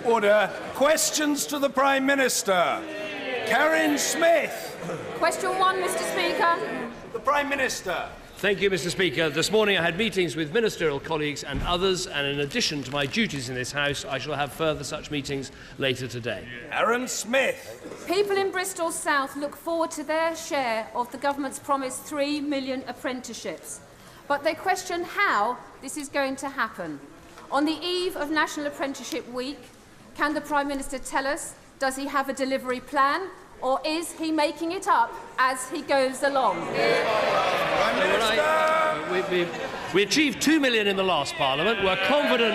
Order. Questions to the Prime Minister. Karen Smith. Question 1, Mr. Speaker. The Prime Minister. Thank you, Mr. Speaker. This morning I had meetings with ministerial colleagues and others, and in addition to my duties in this House, I shall have further such meetings later today. Aaron Smith. People in Bristol South look forward to their share of the government's promised 3 million apprenticeships, but they question how this is going to happen. On the eve of National Apprenticeship Week, can the Prime Minister tell us, does he have a delivery plan, or is he making it up as he goes along? We achieved 2 million in the last Parliament. We're confident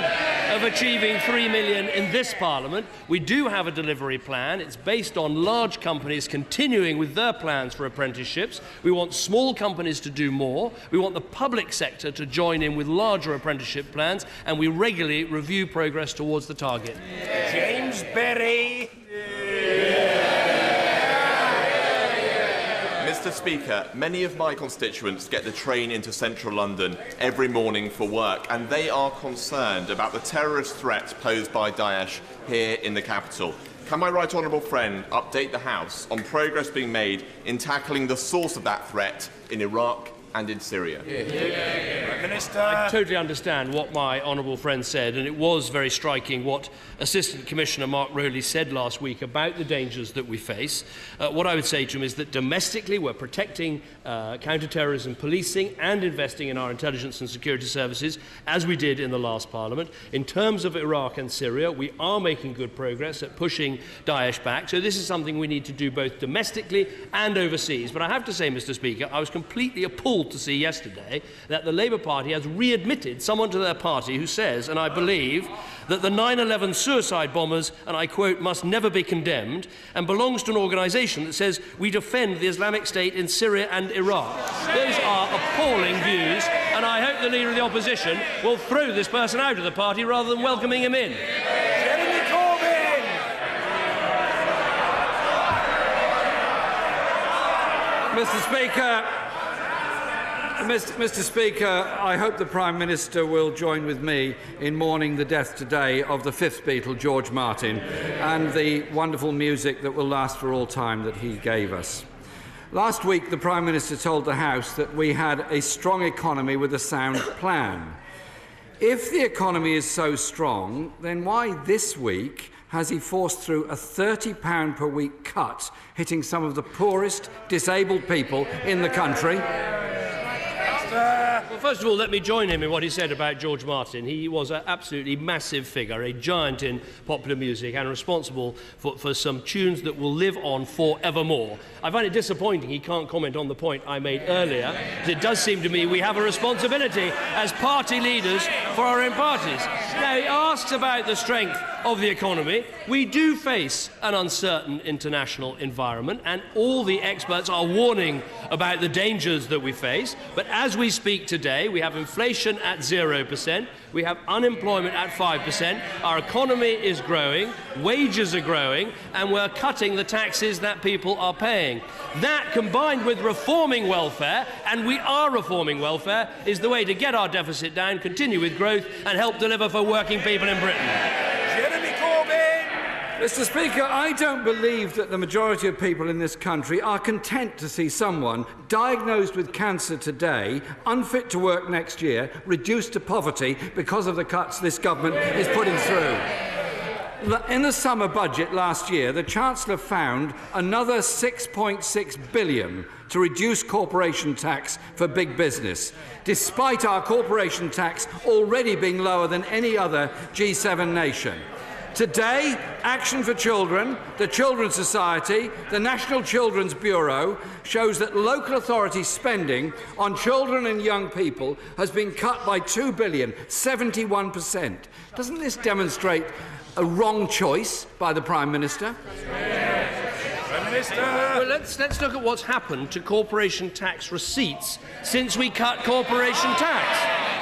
of achieving 3 million in this Parliament. We do have a delivery plan. It's based on large companies continuing with their plans for apprenticeships. We want small companies to do more. We want the public sector to join in with larger apprenticeship plans, and we regularly review progress towards the target. James Berry. Mr. Speaker, many of my constituents get the train into central London every morning for work, and they are concerned about the terrorist threat posed by Daesh here in the capital. Can my right honourable friend update the House on progress being made in tackling the source of that threat in Iraq and in Syria? Minister. I totally understand what my honourable friend said, and it was very striking what Assistant Commissioner Mark Rowley said last week about the dangers that we face. What I would say to him is that domestically we're protecting counter-terrorism policing and investing in our intelligence and security services, as we did in the last Parliament. In terms of Iraq and Syria, we are making good progress at pushing Daesh back, so this is something we need to do both domestically and overseas. But I have to say, Mr. Speaker, I was completely appalled to see yesterday that the Labour Party has readmitted someone to their party who says, and I believe, that the 9/11 suicide bombers, and I quote, must never be condemned, and belongs to an organisation that says we defend the Islamic State in Syria and Iraq. Those are appalling views, and I hope the Leader of the Opposition will throw this person out of the party rather than welcoming him in. Corbyn. Mr. Speaker, I hope the Prime Minister will join with me in mourning the death today of the fifth Beatle, George Martin, and the wonderful music that will last for all time that he gave us. Last week, the Prime Minister told the House that we had a strong economy with a sound plan. If the economy is so strong, then why this week has he forced through a £30 per week cut, hitting some of the poorest disabled people in the country? Well, first of all, let me join him in what he said about George Martin. He was an absolutely massive figure, a giant in popular music, and responsible for some tunes that will live on forevermore. I find it disappointing he can't comment on the point I made earlier, because it does seem to me we have a responsibility as party leaders for our own parties. Now, he asks about the strength of the economy. We do face an uncertain international environment, and all the experts are warning about the dangers that we face. But as we speak today, we have inflation at 0%, we have unemployment at 5%, our economy is growing, wages are growing, and we're cutting the taxes that people are paying. That, combined with reforming welfare, and we are reforming welfare, is the way to get our deficit down, continue with growth, and help deliver for working people in Britain. Mr. Speaker, I don't believe that the majority of people in this country are content to see someone diagnosed with cancer today, unfit to work next year, reduced to poverty because of the cuts this government is putting through. In the summer budget last year, the Chancellor found another £6.6 billion to reduce corporation tax for big business, despite our corporation tax already being lower than any other G7 nation. Today, Action for Children, the Children's Society, the National Children's Bureau shows that local authority spending on children and young people has been cut by £2 billion, 71%. Doesn't this demonstrate a wrong choice by the Prime Minister? Well, let's look at what's happened to corporation tax receipts since we cut corporation tax.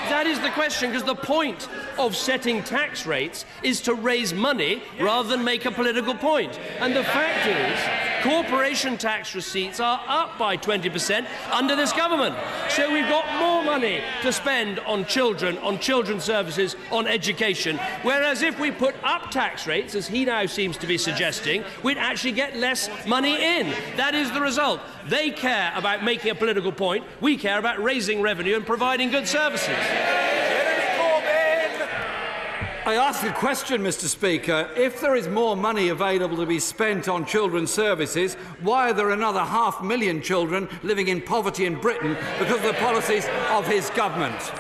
That is the question, because the point of setting tax rates is to raise money rather than make a political point. And the fact is Corporation tax receipts are up by 20% under this government. So we've got more money to spend on children, on children's services, on education. Whereas if we put up tax rates, as he now seems to be suggesting, we'd actually get less money in. That is the result. They care about making a political point. We care about raising revenue and providing good services. I ask a question, Mr. Speaker. If there is more money available to be spent on children's services, why are there another 500,000 children living in poverty in Britain because of the policies of his government?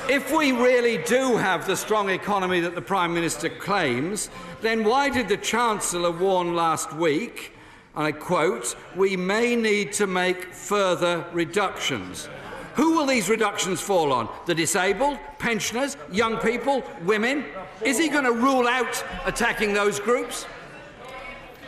If we really do have the strong economy that the Prime Minister claims, then why did the Chancellor warn last week, and I quote, "We may need to make further reductions"? Who will these reductions fall on? The disabled, pensioners, young people, women? Is he going to rule out attacking those groups?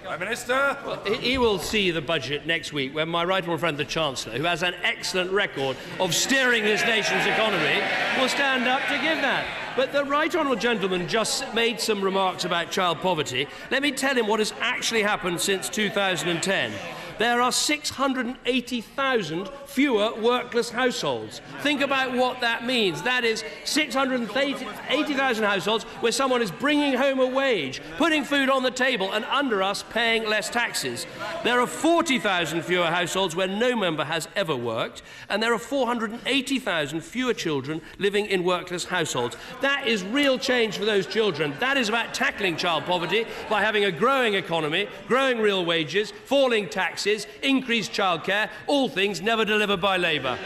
Prime Minister. Well, he will see the budget next week when my right honourable friend, the Chancellor, who has an excellent record of steering this nation's economy, will stand up to give that. But the right honourable gentleman just made some remarks about child poverty. Let me tell him what has actually happened since 2010. There are 680,000 fewer workless households. Think about what that means. That is 680,000 households where someone is bringing home a wage, putting food on the table, and under us paying less taxes. There are 40,000 fewer households where no member has ever worked, and there are 480,000 fewer children living in workless households. That is real change for those children. That is about tackling child poverty by having a growing economy, growing real wages, falling taxes, increased childcare, all things never delivered by Labour.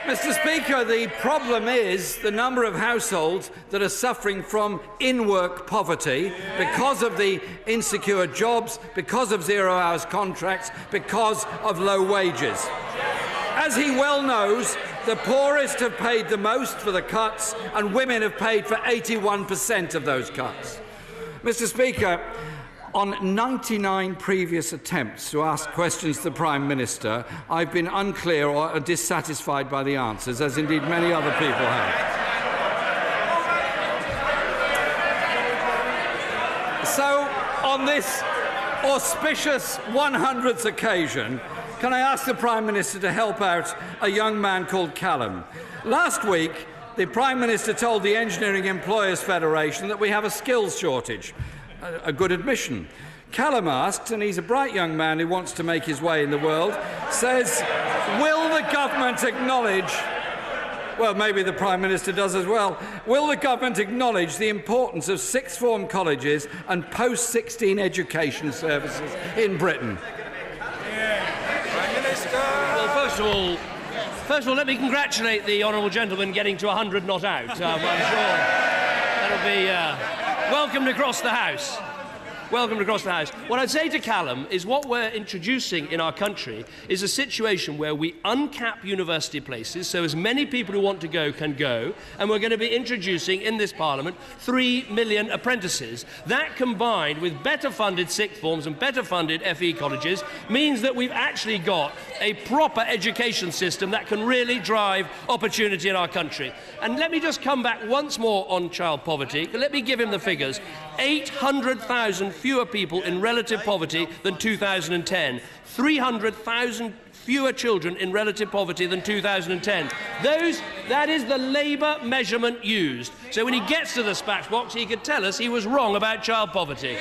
Mr. Speaker, the problem is the number of households that are suffering from in-work poverty because of the insecure jobs, because of zero-hours contracts, because of low wages. As he well knows, the poorest have paid the most for the cuts, and women have paid for 81% of those cuts. Mr. Speaker, on 99 previous attempts to ask questions to the Prime Minister, I've been unclear or dissatisfied by the answers, as indeed many other people have. So, on this auspicious 100th occasion, can I ask the Prime Minister to help out a young man called Callum? Last week, the Prime Minister told the Engineering Employers Federation that we have a skills shortage. A good admission. Callum asks, and he's a bright young man who wants to make his way in the world, says, will the government acknowledge, well, maybe the Prime Minister does as well, will the government acknowledge the importance of sixth form colleges and post-16 education services in Britain? Prime Minister. Well, first of all, let me congratulate the honourable gentleman getting to 100 not out. I'm sure that'll be welcomed across the House. Welcomed across the House. What I'd say to Callum is what we're introducing in our country is a situation where we uncap university places so as many people who want to go can go, and we're going to be introducing in this Parliament 3 million apprentices. That, combined with better funded sixth forms and better funded FE colleges, means that we've actually got a proper education system that can really drive opportunity in our country. And let me just come back once more on child poverty. Let me give him the figures. 800,000 fewer people in relative poverty than 2010. 300,000 fewer children in relative poverty than 2010. That is the Labour measurement used. So when he gets to the dispatch box, he could tell us he was wrong about child poverty.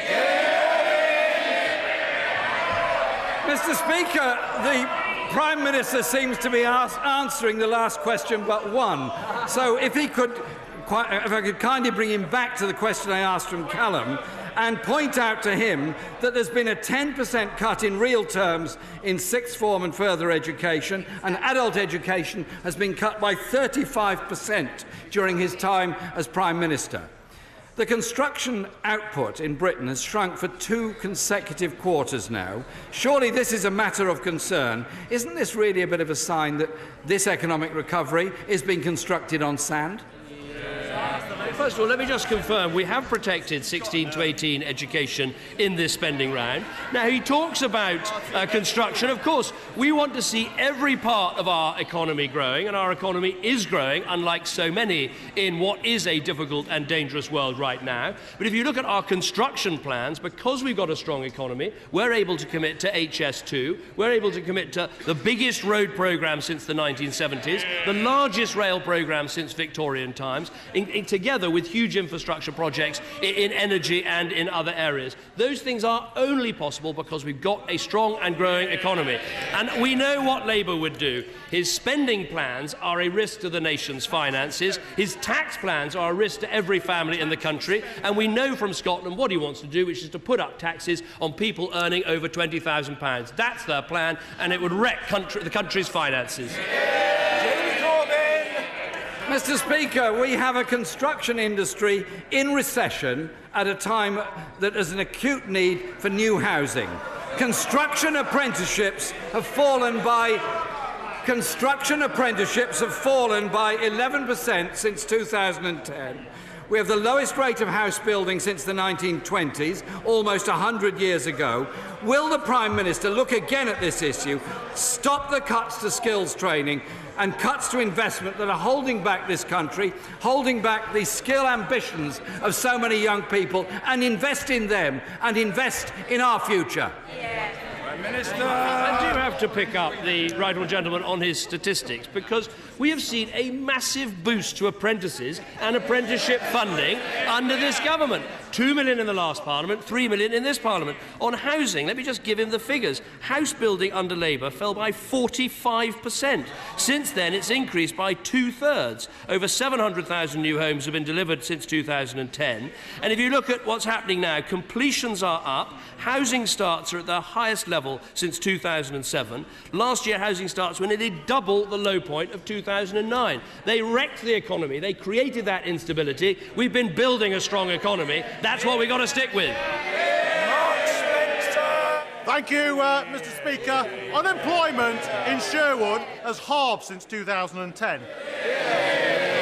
Mr. Speaker, the Prime Minister seems to be answering the last question but one. So if I could kindly bring him back to the question I asked from Callum and point out to him that there's been a 10% cut in real terms in sixth form and further education, and adult education has been cut by 35% during his time as Prime Minister. The construction output in Britain has shrunk for 2 consecutive quarters now. Surely this is a matter of concern. Isn't this really a bit of a sign that this economic recovery is being constructed on sand? first of all, let me just confirm we have protected 16 to 18 education in this spending round. Now, he talks about construction. Of course, we want to see every part of our economy growing, and our economy is growing, unlike so many in what is a difficult and dangerous world right now. But if you look at our construction plans, because we've got a strong economy, we're able to commit to HS2, we're able to commit to the biggest road programme since the 1970s, the largest rail programme since Victorian times, together with huge infrastructure projects in energy and in other areas. Those things are only possible because we've got a strong and growing economy. And we know what Labour would do. His spending plans are a risk to the nation's finances. His tax plans are a risk to every family in the country. And we know from Scotland what he wants to do, which is to put up taxes on people earning over £20,000. That's their plan, and it would wreck the country's finances. Mr. Speaker, we have a construction industry in recession at a time that has an acute need for new housing. Construction apprenticeships have fallen by 11% since 2010. We have the lowest rate of house building since the 1920s, almost 100 years ago. Will the Prime Minister look again at this issue, stop the cuts to skills training and cuts to investment that are holding back this country, holding back the skill ambitions of so many young people, and invest in them and invest in our future? Prime Minister. I do have to pick up the right honourable gentleman on his statistics, because we have seen a massive boost to apprentices and apprenticeship funding under this government. 2 million in the last Parliament, 3 million in this Parliament. On housing, let me just give him the figures. House building under Labour fell by 45%. Since then, it's increased by 2/3. Over 700,000 new homes have been delivered since 2010. And if you look at what's happening now, completions are up. Housing starts are at their highest level since 2007. Last year, housing starts were nearly double the low point of 2009. They wrecked the economy. They created that instability. We've been building a strong economy. That's what we've got to stick with. Thank you, Mr. Speaker. Unemployment in Sherwood has halved since 2010.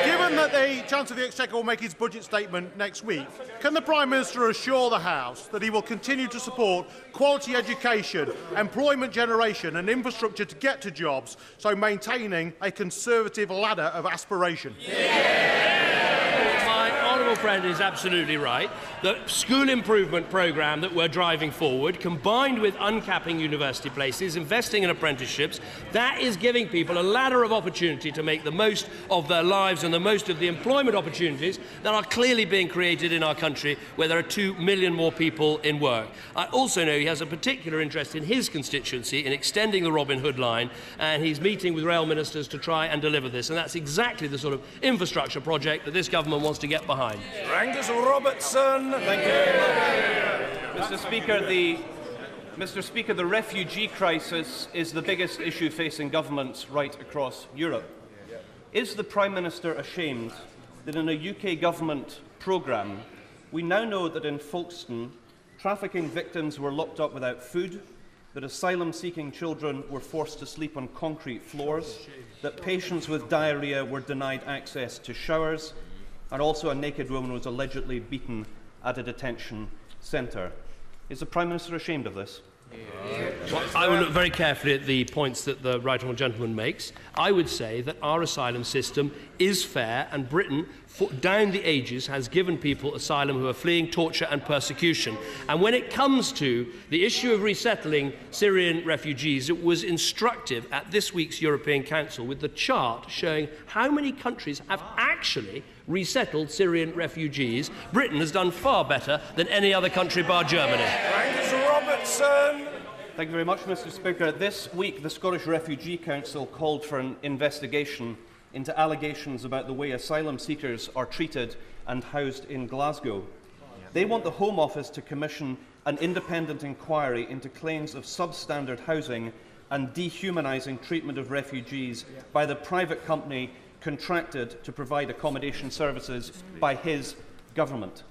Given that the Chancellor of the Exchequer will make his budget statement next week, can the Prime Minister assure the House that he will continue to support quality education, employment generation and infrastructure to get to jobs, so maintaining a Conservative ladder of aspiration? Honourable friend is absolutely right. The school improvement programme that we're driving forward, combined with uncapping university places, investing in apprenticeships, that is giving people a ladder of opportunity to make the most of their lives and the most of the employment opportunities that are clearly being created in our country, where there are 2 million more people in work. I also know he has a particular interest in his constituency in extending the Robin Hood line, and he's meeting with rail ministers to try and deliver this, and that's exactly the sort of infrastructure project that this government wants to get behind. Angus Robertson. Thank you very much. Mr. Speaker, the refugee crisis is the biggest issue facing governments right across Europe. Is the Prime Minister ashamed that in a UK government programme, we now know that in Folkestone, trafficking victims were locked up without food, that asylum-seeking children were forced to sleep on concrete floors, that patients with diarrhoea were denied access to showers, and also a naked woman was allegedly beaten at a detention centre? Is the Prime Minister ashamed of this? Well, I will look very carefully at the points that the right honourable gentleman makes. I would say that our asylum system is fair, and Britain, down the ages, has given people asylum who are fleeing torture and persecution. And when it comes to the issue of resettling Syrian refugees, it was instructive at this week's European Council with the chart showing how many countries have actually resettled Syrian refugees. Britain has done far better than any other country bar Germany. Angus Robertson. Thank you very much, Mr. Speaker. This week, the Scottish Refugee Council called for an investigation into allegations about the way asylum seekers are treated and housed in Glasgow. They want the Home Office to commission an independent inquiry into claims of substandard housing and dehumanising treatment of refugees by the private company contracted to provide accommodation services by his government.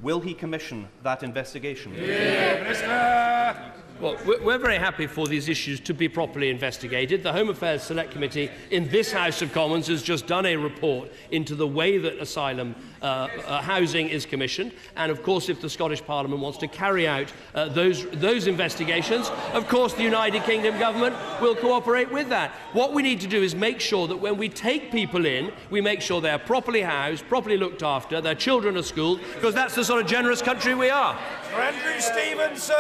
Will he commission that investigation? Minister. Well, we're very happy for these issues to be properly investigated. The Home Affairs Select Committee in this House of Commons has just done a report into the way that asylum housing is commissioned. And, of course, if the Scottish Parliament wants to carry out those investigations, of course the United Kingdom government will cooperate with that. What we need to do is make sure that when we take people in, we make sure they're properly housed, properly looked after, their children are schooled, because that's the sort of generous country we are. Andrew Stevenson.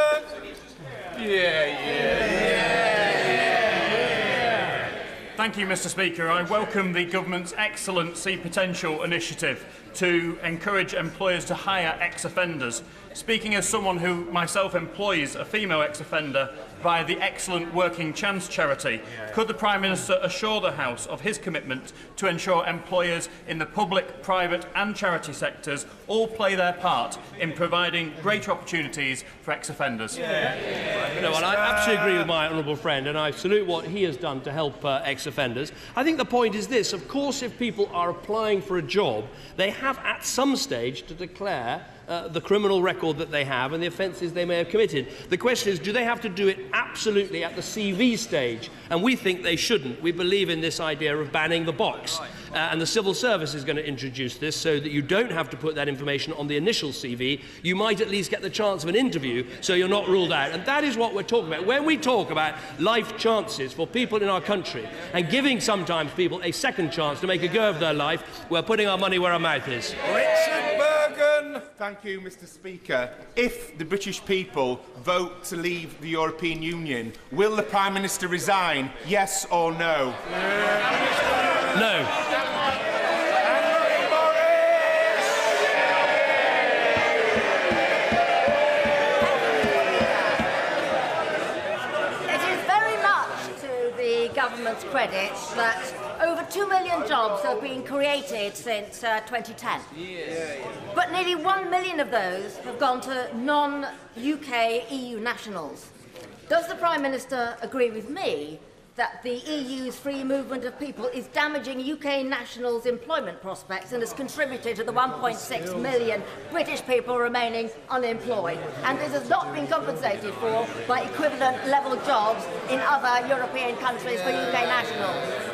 Thank you, Mr. Speaker. I welcome the government's excellent See Potential initiative to encourage employers to hire ex-offenders. Speaking as someone who myself employs a female ex-offender via the excellent Working Chance charity, could the Prime Minister assure the House of his commitment to ensure employers in the public, private and charity sectors all play their part in providing greater opportunities for ex-offenders? Well, I absolutely agree with my honourable friend, and I salute what he has done to help ex-offenders. I think the point is this: of course, if people are applying for a job, they have at some stage to declare the criminal record that they have and the offences they may have committed. The question is, do they have to do it absolutely at the CV stage? And we think they shouldn't. We believe in this idea of banning the box. And the Civil Service is going to introduce this so that you don't have to put that information on the initial CV. You might at least get the chance of an interview, so you're not ruled out. And that is what we're talking about. When we talk about life chances for people in our country and giving sometimes people a second chance to make a go of their life, we're putting our money where our mouth is. Richard Bergen. Thank you, Mr. Speaker. If the British people vote to leave the European Union, will the Prime Minister resign? Yes or no? No. Government's credit that over 2 million jobs have been created since 2010. But nearly 1 million of those have gone to non-UK EU nationals. Does the Prime Minister agree with me that the EU's free movement of people is damaging UK nationals' employment prospects and has contributed to the 1.6 million British people remaining unemployed, and this has not been compensated for by equivalent level jobs in other European countries for UK nationals?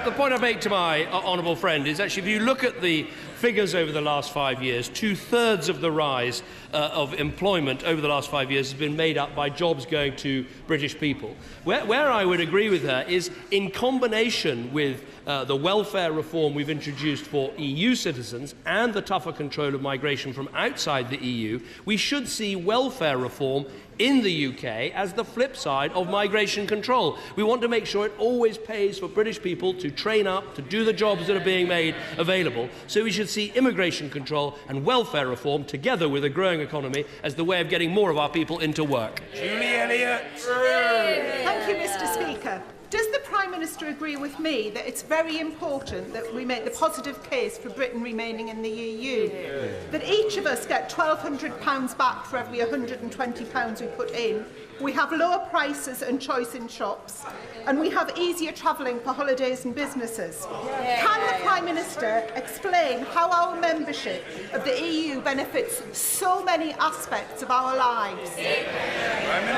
The point I make to my honourable friend is actually, if you look at the figures over the last 5 years, 2/3 of the rise of employment over the last 5 years has been made up by jobs going to British people. Where I would agree with her is in combination with the welfare reform we've introduced for EU citizens and the tougher control of migration from outside the EU, we should see welfare reform in the UK as the flip side of migration control. We want to make sure it always pays for British people to train up, to do the jobs that are being made available. So we should see immigration control and welfare reform together with a growing economy as the way of getting more of our people into work. Julie Elliott. Thank you, Mr. Speaker. Does the Prime Minister agree with me that it's very important that we make the positive case for Britain remaining in the EU? That each of us get £1,200 back for every £120 we put in. We have lower prices and choice in shops, and we have easier travelling for holidays and businesses. Can the Prime Minister explain how our membership of the EU benefits so many aspects of our lives?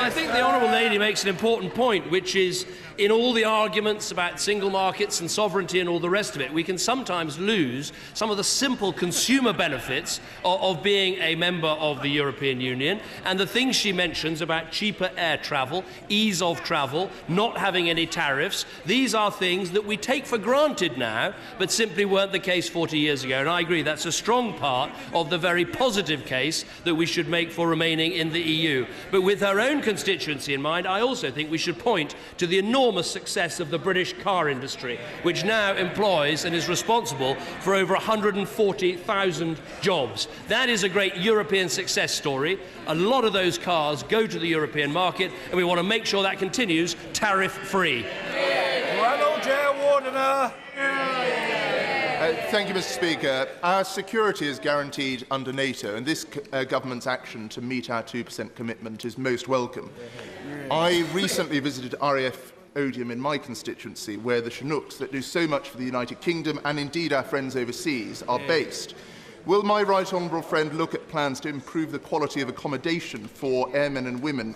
I think the Honourable Lady makes an important point, which is in all the arguments about single markets and sovereignty and all the rest of it, we can sometimes lose some of the simple consumer benefits of being a member of the European Union. And the things she mentions about cheaper air travel, ease of travel, not having any tariffs, these are things that we take for granted now, but simply weren't the case 40 years ago. And I agree, that's a strong part of the very positive case that we should make for remaining in the EU. But with her own constituency in mind, I also think we should point to the enormous success of the British car industry, which now employs and is responsible for over 140,000 jobs. That is a great European success story. A lot of those cars go to the European market, and we want to make sure that continues tariff-free. Ronald J. Wardener. Thank you, Mr. Speaker. Our security is guaranteed under NATO, and this government's action to meet our 2% commitment is most welcome. I recently visited RAF Odium in my constituency, where the Chinooks that do so much for the United Kingdom and indeed our friends overseas are based. Will my right honourable friend look at plans to improve the quality of accommodation for airmen and women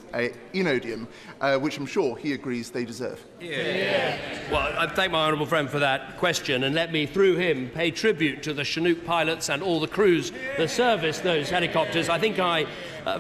in Odium, which I'm sure he agrees they deserve? Well, I thank my honourable friend for that question, and let me, through him, pay tribute to the Chinook pilots and all the crews that service those helicopters. I think I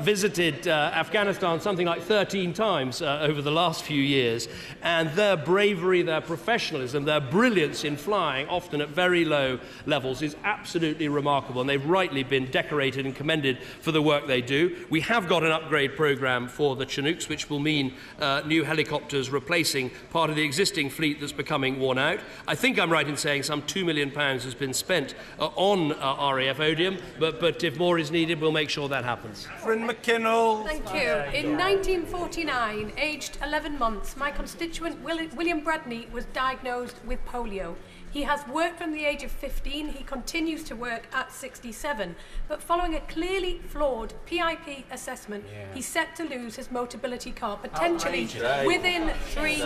visited Afghanistan something like 13 times over the last few years, and their bravery, their professionalism, their brilliance in flying, often at very low levels, is absolutely remarkable, and they've rightly been decorated and commended for the work they do. We have got an upgrade programme for the Chinooks, which will mean new helicopters replacing part of the existing fleet that's becoming worn out. I think I'm right in saying some £2 million has been spent on RAF Odium, but if more is needed, we'll make sure that happens. McKinnell. Thank you. In 1949, aged 11 months, my constituent William Bradney was diagnosed with polio. He has worked from the age of 15. He continues to work at 67. But following a clearly flawed PIP assessment, he's set to lose his Motability card, potentially within 3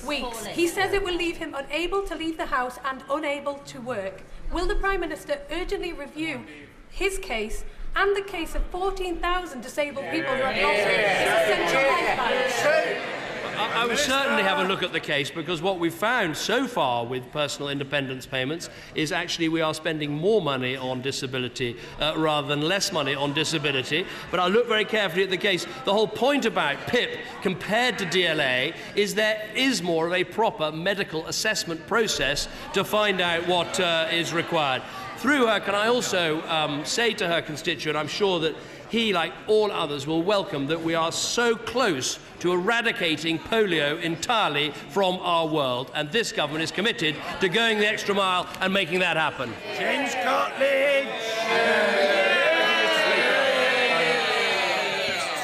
weeks. He says it will leave him unable to leave the house and unable to work. Will the Prime Minister urgently review his case and the case of 14,000 disabled people who have lost their essential life balance? I will certainly have a look at the case, because what we've found so far with personal independence payments is actually we are spending more money on disability rather than less money on disability. But I'll look very carefully at the case. The whole point about PIP compared to DLA is there is more of a proper medical assessment process to find out what is required. Through her, can I also say to her constituent, I'm sure that he, like all others, will welcome that we are so close to eradicating polio entirely from our world, and this government is committed to going the extra mile and making that happen. James Cartledge.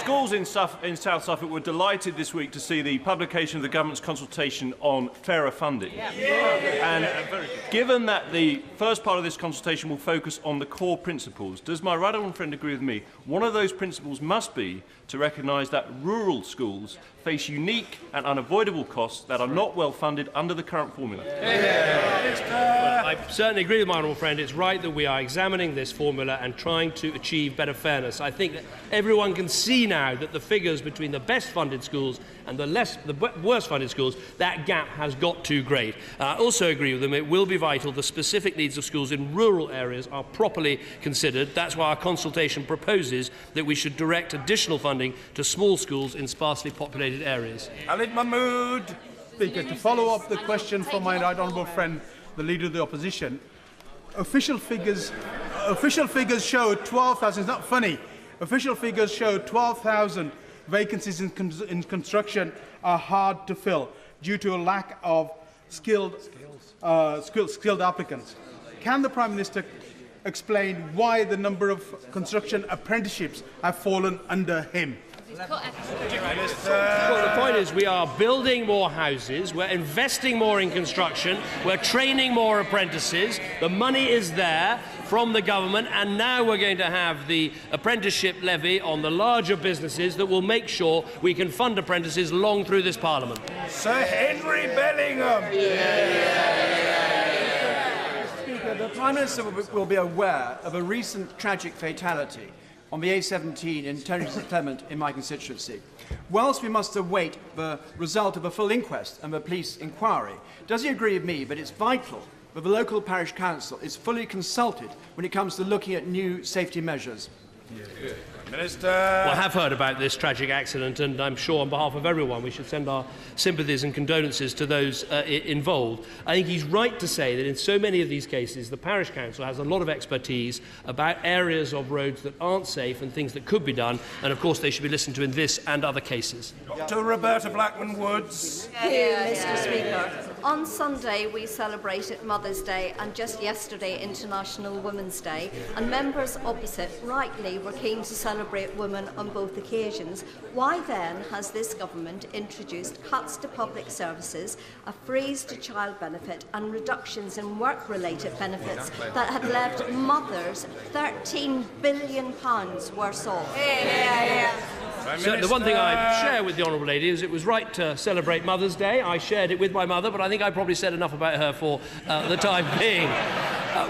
Schools in South Suffolk were delighted this week to see the publication of the government's consultation on fairer funding. And given that the first part of this consultation will focus on the core principles, does my right honourable friend agree with me? One of those principles must be to recognise that rural schools face unique and unavoidable costs that are not well funded under the current formula. Well, I certainly agree with my honourable friend. It's right that we are examining this formula and trying to achieve better fairness. I think that everyone can see now that the figures between the best funded schools and the worst funded schools, that gap has got too great. I also agree with them. It will be vital the specific needs of schools in rural areas are properly considered. That's why our consultation proposes that we should direct additional funding to small schools in sparsely populated areas. Khalid Mahmood. Speaker, to follow up the question from my right honourable friend, the Leader of the Opposition, official figures show 12,000, it's not funny, official figures show 12,000 vacancies in construction are hard to fill due to a lack of skilled applicants. Can the Prime Minister explain why the number of construction apprenticeships have fallen under him? Well, the point is we are building more houses, we're investing more in construction, we're training more apprentices, the money is there from the government, and now we're going to have the apprenticeship levy on the larger businesses that will make sure we can fund apprentices long through this Parliament. Sir Henry Bellingham. Speaker, the Prime Minister will be aware of a recent tragic fatality on the A17 in Terence Clement in my constituency. Whilst we must await the result of a full inquest and the police inquiry, does he agree with me that it's vital that the local parish council is fully consulted when it comes to looking at new safety measures? Minister. Well, I have heard about this tragic accident, and I'm sure on behalf of everyone we should send our sympathies and condolences to those involved. I think he's right to say that in so many of these cases the parish council has a lot of expertise about areas of roads that aren't safe and things that could be done, and of course they should be listened to in this and other cases. Dr. Roberta Blackman-Woods. Thank you, Mr. Speaker. On Sunday we celebrated Mother's Day, and just yesterday International Women's Day, and members opposite rightly were keen to celebrate women on both occasions. Why then has this government introduced cuts to public services, a freeze to child benefit and reductions in work-related benefits that have left mothers £13 billion worse off? So the one thing I share with the Honourable Lady is it was right to celebrate Mother's Day. I shared it with my mother, but I think I probably said enough about her for the time being.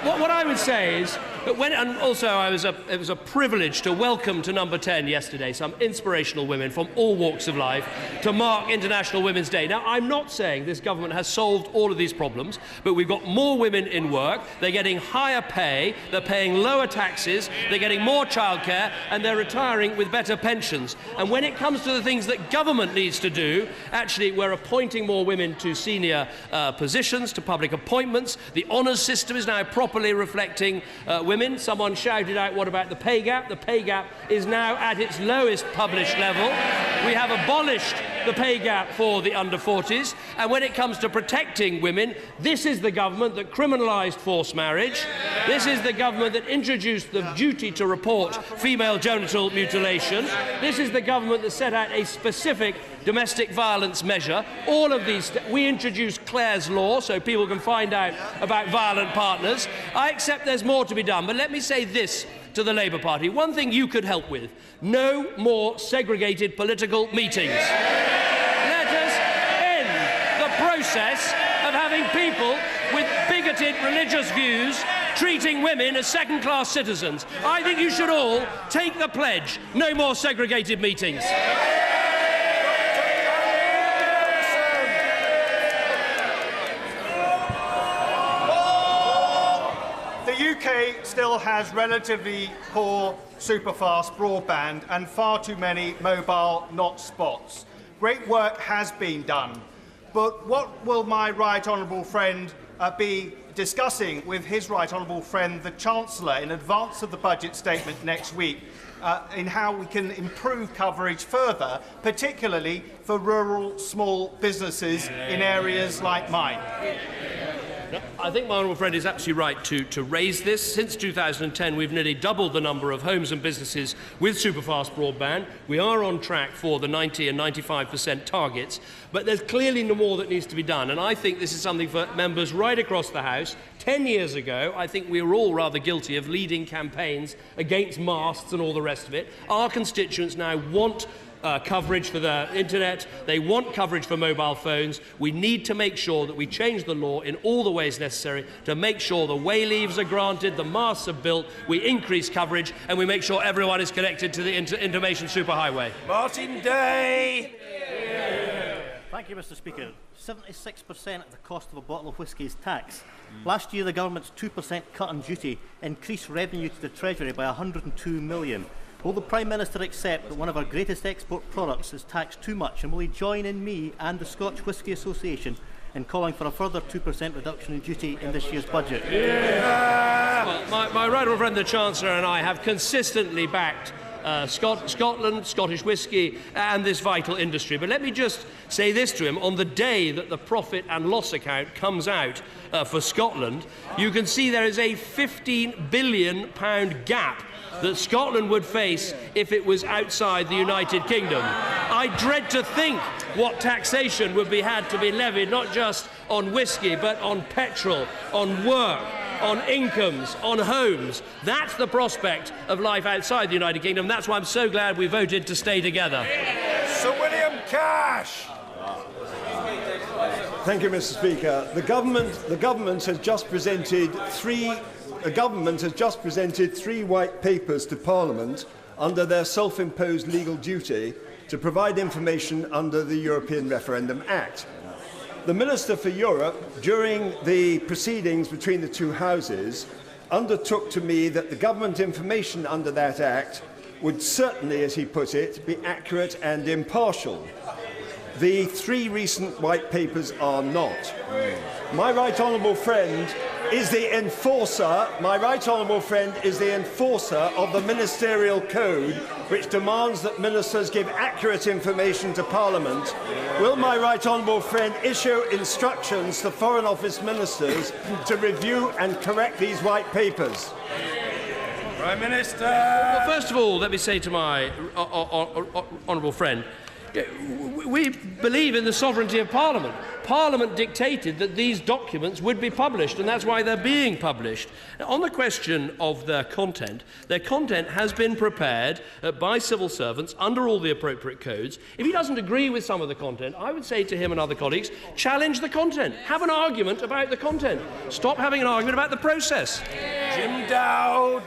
What I would say is And also, it was a privilege to welcome to number 10 yesterday some inspirational women from all walks of life to mark International Women's Day. Now, I'm not saying this government has solved all of these problems, but we've got more women in work, they're getting higher pay, they're paying lower taxes, they're getting more childcare, and they're retiring with better pensions. And when it comes to the things that government needs to do, actually, we're appointing more women to senior positions, to public appointments. The honours system is now properly reflecting women. Someone shouted out, what about the pay gap? The pay gap is now at its lowest published level. We have abolished the pay gap for the under 40s. And when it comes to protecting women, this is the government that criminalised forced marriage. This is the government that introduced the duty to report female genital mutilation. This is the government that set out a specific domestic violence measure. All of these, we introduced Clare's Law so people can find out about violent partners. I accept there's more to be done, but let me say this to the Labour Party. One thing you could help with: no more segregated political meetings. Let us end the process of having people with bigoted religious views treating women as second-class citizens. I think you should all take the pledge: no more segregated meetings. The UK still has relatively poor superfast broadband and far too many mobile not spots. Great work has been done, but what will my right honourable friend be discussing with his right honourable friend, the Chancellor, in advance of the budget statement next week, in how we can improve coverage further, particularly for rural small businesses in areas like mine? I think my honourable friend is absolutely right to raise this. Since 2010, we've nearly doubled the number of homes and businesses with superfast broadband. We are on track for the 90 and 95% targets, but there's clearly no more that needs to be done. And I think this is something for members right across the House. 10 years ago, I think we were all rather guilty of leading campaigns against masts and all the rest of it. Our constituents now want coverage for the internet, they want coverage for mobile phones. We need to make sure that we change the law in all the ways necessary to make sure the wayleaves are granted, the masts are built, we increase coverage, and we make sure everyone is connected to the information superhighway. Martin Day! Thank you, Mr. Speaker. 76% of the cost of a bottle of whisky is tax. Last year, the government's 2% cut on duty increased revenue to the Treasury by £102 million. Will the Prime Minister accept that one of our greatest export products is taxed too much, and will he join in me and the Scotch Whisky Association in calling for a further 2% reduction in duty in this year's budget? Well, my right honourable friend the Chancellor and I have consistently backed Scotland, Scottish whisky and this vital industry. But let me just say this to him: on the day that the profit and loss account comes out for Scotland, you can see there is a £15 billion gap that Scotland would face if it was outside the United Kingdom. I dread to think what taxation would be had to be levied not just on whisky but on petrol, on work, on incomes, on homes. That's the prospect of life outside the United Kingdom. That's why I'm so glad we voted to stay together. Sir William Cash! Thank you, Mr. Speaker. The government has just presented three white papers to Parliament under their self-imposed legal duty to provide information under the European Referendum Act. The Minister for Europe, during the proceedings between the two houses, undertook to me that the government information under that Act would certainly, as he put it, be accurate and impartial. The three recent white papers are not. My right honourable friend is the enforcer. My right honourable friend is the enforcer of the ministerial code, which demands that ministers give accurate information to Parliament. Will my right honourable friend issue instructions to Foreign Office ministers to review and correct these white papers? Prime Minister. Well, first of all, let me say to my honourable friend, We believe in the sovereignty of Parliament. Parliament dictated that these documents would be published, and that's why they're being published. Now, on the question of their content has been prepared by civil servants under all the appropriate codes. If he doesn't agree with some of the content, I would say to him and other colleagues, challenge the content. Have an argument about the content. Stop having an argument about the process. Jim Dowd.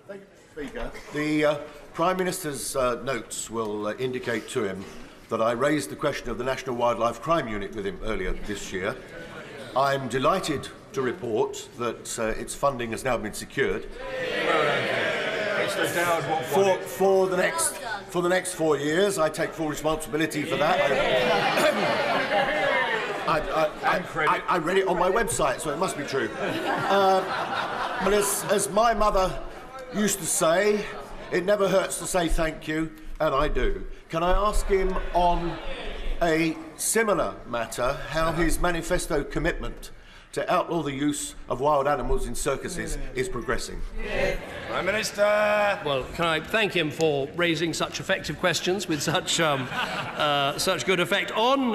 Thank you, Speaker. The Prime Minister's notes will indicate to him that I raised the question of the National Wildlife Crime Unit with him earlier this year. I'm delighted to report that its funding has now been secured. Mr. Dowd, for the next 4 years. I take full responsibility for that. I read it on my website, so it must be true. But as my mother used to say, it never hurts to say thank you, and I do. Can I ask him on a similar matter how his manifesto commitment to outlaw the use of wild animals in circuses is progressing? Prime Minister. Well, can I thank him for raising such effective questions with such good effect on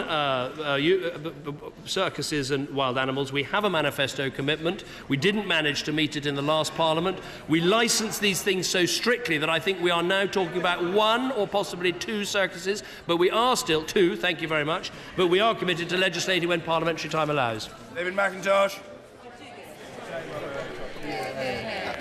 circuses and wild animals? We have a manifesto commitment. We didn't manage to meet it in the last Parliament. We licensed these things so strictly that I think we are now talking about 1 or possibly 2 circuses, but we are still 2, thank you very much, but we are committed to legislating when parliamentary time allows. David McIntosh.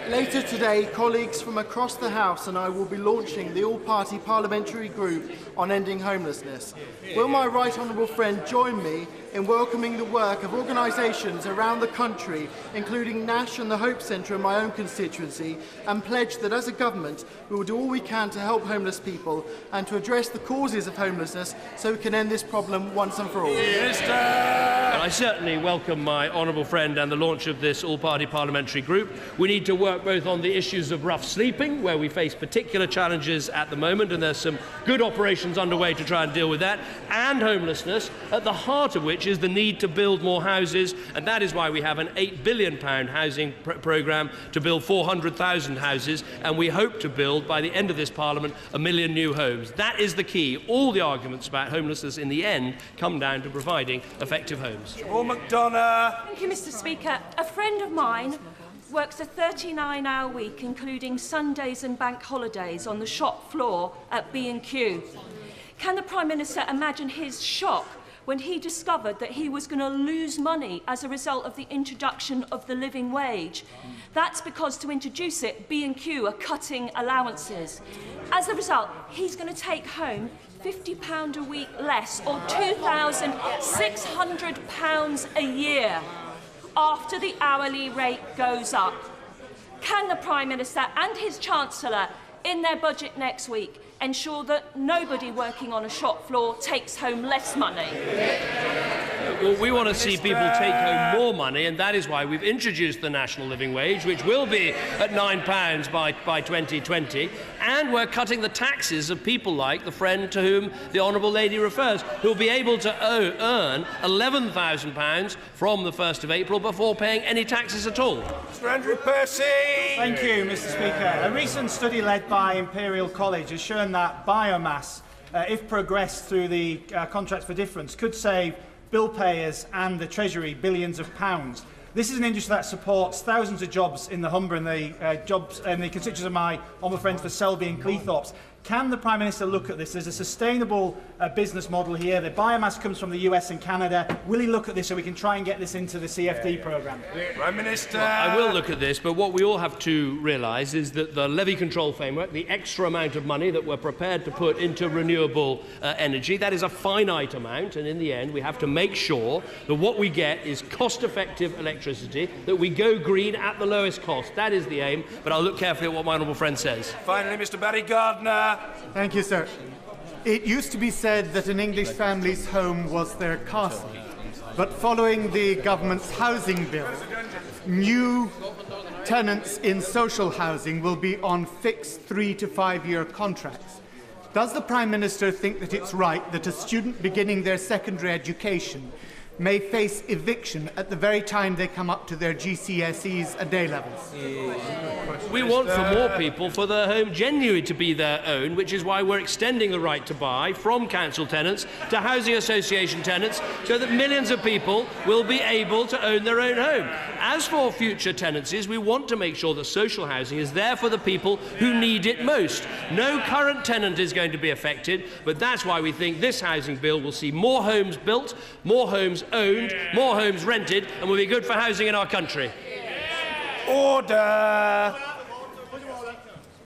Later today, colleagues from across the House and I will be launching the all-party parliamentary group on ending homelessness. Will my right honourable friend join me in welcoming the work of organisations around the country, including Nash and the Hope Centre in my own constituency, and pledge that as a government we will do all we can to help homeless people and to address the causes of homelessness so we can end this problem once and for all? Well, I certainly welcome my honourable friend and the launch of this all-party parliamentary group. We need to work both on the issues of rough sleeping, where we face particular challenges at the moment, and there's some good operations underway to try and deal with that, and homelessness, at the heart of which is the need to build more houses, and that is why we have an £8 billion housing programme to build 400,000 houses, and we hope to build, by the end of this Parliament, 1 million new homes. That is the key. All the arguments about homelessness in the end come down to providing effective homes. Paul McDonough. Thank you, Mr. Speaker. A friend of mine works a 39-hour week, including Sundays and bank holidays, on the shop floor at B&Q. Can the Prime Minister imagine his shock when he discovered that he was going to lose money as a result of the introduction of the living wage? That's because to introduce it, B&Q are cutting allowances. As a result, he's going to take home £50 a week less, or £2,600 a year, after the hourly rate goes up. Can the Prime Minister and his Chancellor, in their budget next week, ensure that nobody working on a shop floor takes home less money? Well, we want to see people take home more money, and that is why we've introduced the national living wage, which will be at £9 by 2020, and we're cutting the taxes of people like the friend to whom the Honourable Lady refers, who will be able to earn £11,000 from the 1st of April before paying any taxes at all. Mr. Andrew Percy. Thank you, Mr. Speaker. A recent study led by Imperial College has shown that biomass, if progressed through the contracts for difference, could save bill payers and the Treasury billions of pounds. This is an industry that supports thousands of jobs in the Humber and the jobs and the constituents of my honourable friends for Selby and Cleethorpes. Can the Prime Minister look at this? There's a sustainable business model here. The biomass comes from the US and Canada. Will he look at this so we can try and get this into the CFD programme? Prime Minister. Well, I will look at this, but what we all have to realise is that the levy control framework, the extra amount of money that we're prepared to put into renewable energy, that is a finite amount, and in the end we have to make sure that what we get is cost-effective electricity, that we go green at the lowest cost. That is the aim, but I'll look carefully at what my honourable friend says. Finally, Mr. Barry Gardner. Thank you, sir. It used to be said that an English family's home was their castle. But following the government's housing bill, new tenants in social housing will be on fixed 3 to 5 year contracts. Does the Prime Minister think that it's right that a student beginning their secondary education may face eviction at the very time they come up to their GCSEs and A-levels? We want for more people for their home genuinely to be their own, which is why we're extending the right to buy from council tenants to housing association tenants, so that millions of people will be able to own their own home. As for future tenancies, we want to make sure that social housing is there for the people who need it most. No current tenant is going to be affected, but that's why we think this housing bill will see more homes built, more homes owned, more homes rented, and will be good for housing in our country. Order!